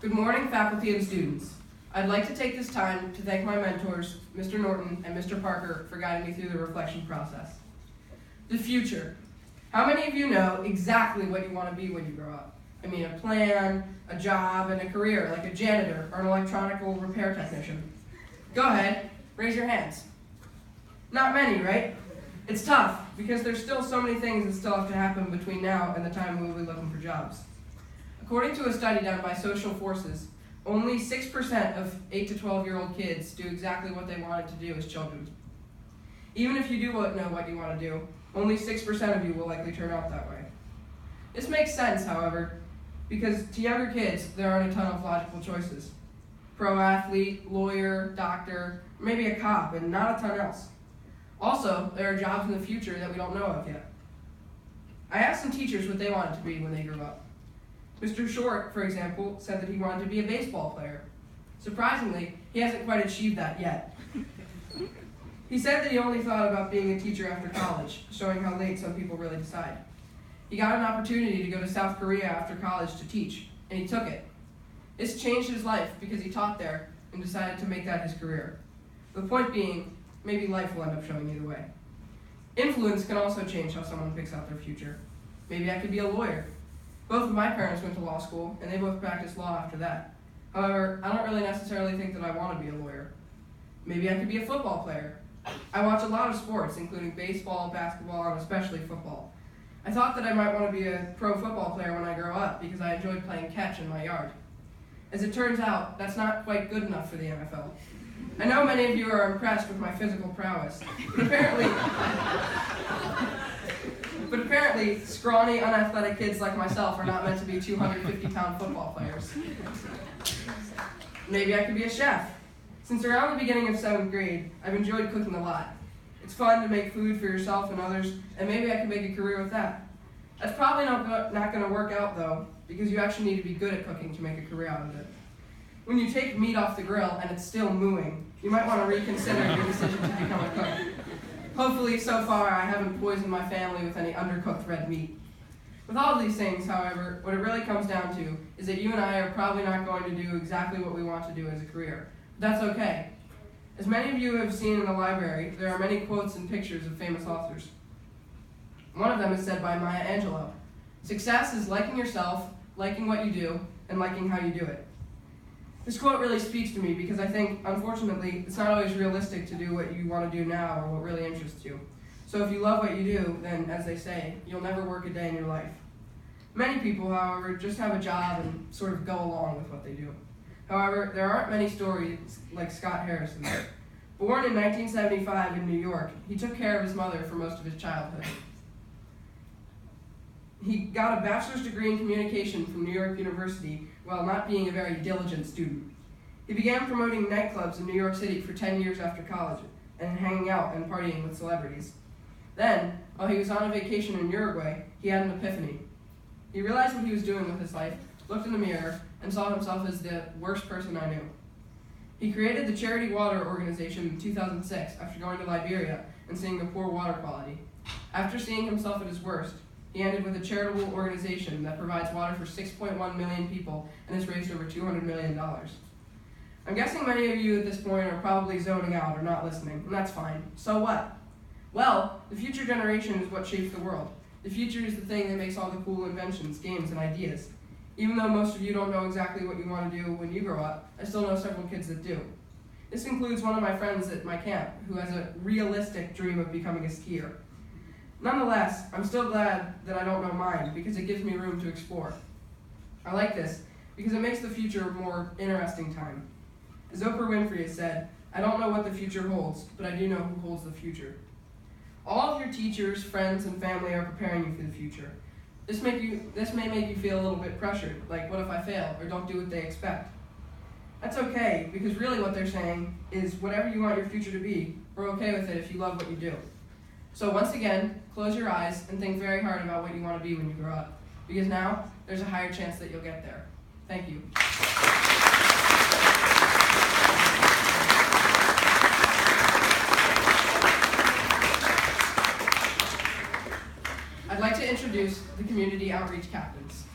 Good morning, faculty and students. I'd like to take this time to thank my mentors, Mr. Norton and Mr. Parker, for guiding me through the reflection process. The future. How many of you know exactly what you want to be when you grow up? I mean, a plan, a job, and a career, like a janitor or an electronical repair technician. Go ahead, raise your hands. Not many, right? It's tough, because there's still so many things that still have to happen between now and the time we will be looking for jobs. According to a study done by Social Forces, only 6% of 8 to 12-year-old kids do exactly what they wanted to do as children. Even if you do know what you want to do, only 6% of you will likely turn out that way. This makes sense, however, because to younger kids, there aren't a ton of logical choices. Pro athlete, lawyer, doctor, maybe a cop, and not a ton else. Also, there are jobs in the future that we don't know of yet. I asked some teachers what they wanted to be when they grew up. Mr. Short, for example, said that he wanted to be a baseball player. Surprisingly, he hasn't quite achieved that yet. He said that he only thought about being a teacher after college, showing how late some people really decide. He got an opportunity to go to South Korea after college to teach, and he took it. This changed his life because he taught there and decided to make that his career. The point being, maybe life will end up showing either way. Influence can also change how someone picks out their future. Maybe I could be a lawyer. Both of my parents went to law school, and they both practiced law after that. However, I don't really necessarily think that I want to be a lawyer. Maybe I could be a football player. I watch a lot of sports, including baseball, basketball, and especially football. I thought that I might want to be a pro football player when I grow up because I enjoyed playing catch in my yard. As it turns out, that's not quite good enough for the NFL. I know many of you are impressed with my physical prowess, but apparently, scrawny, unathletic kids like myself are not meant to be 250-pound football players. Maybe I could be a chef. Since around the beginning of 7th grade, I've enjoyed cooking a lot. It's fun to make food for yourself and others, and maybe I can make a career with that. That's probably not going to work out, though, because you actually need to be good at cooking to make a career out of it. When you take meat off the grill and it's still mooing, you might want to reconsider your decision to become a cook. Hopefully, so far, I haven't poisoned my family with any undercooked red meat. With all of these things, however, what it really comes down to is that you and I are probably not going to do exactly what we want to do as a career. But that's okay. As many of you have seen in the library, there are many quotes and pictures of famous authors. One of them is said by Maya Angelou. Success is liking yourself, liking what you do, and liking how you do it. This quote really speaks to me because I think, unfortunately, it's not always realistic to do what you want to do now or what really interests you. So if you love what you do, then, as they say, you'll never work a day in your life. Many people, however, just have a job and sort of go along with what they do. However, there aren't many stories like Scott Harrison's. Born in 1975 in New York, he took care of his mother for most of his childhood. He got a bachelor's degree in communication from New York University while not being a very diligent student. He began promoting nightclubs in New York City for 10 years after college and hanging out and partying with celebrities. Then, while he was on a vacation in Uruguay, he had an epiphany. He realized what he was doing with his life, looked in the mirror, and saw himself as the worst person I knew. He created the Charity Water Organization in 2006 after going to Liberia and seeing the poor water quality. After seeing himself at his worst, he ended with a charitable organization that provides water for 6.1 million people and has raised over $200 million. I'm guessing many of you at this point are probably zoning out or not listening, and that's fine. So what? Well, the future generation is what shapes the world. The future is the thing that makes all the cool inventions, games, and ideas. Even though most of you don't know exactly what you want to do when you grow up, I still know several kids that do. This includes one of my friends at my camp who has a realistic dream of becoming a skier. Nonetheless, I'm still glad that I don't know mine because it gives me room to explore. I like this because it makes the future a more interesting time. As Oprah Winfrey has said, I don't know what the future holds, but I do know who holds the future. All of your teachers, friends, and family are preparing you for the future. This may make you feel a little bit pressured, like what if I fail or don't do what they expect? That's okay, because really what they're saying is whatever you want your future to be, we're okay with it if you love what you do. So once again, close your eyes and think very hard about what you want to be when you grow up, because now there's a higher chance that you'll get there. Thank you. I'd like to introduce the community outreach captains.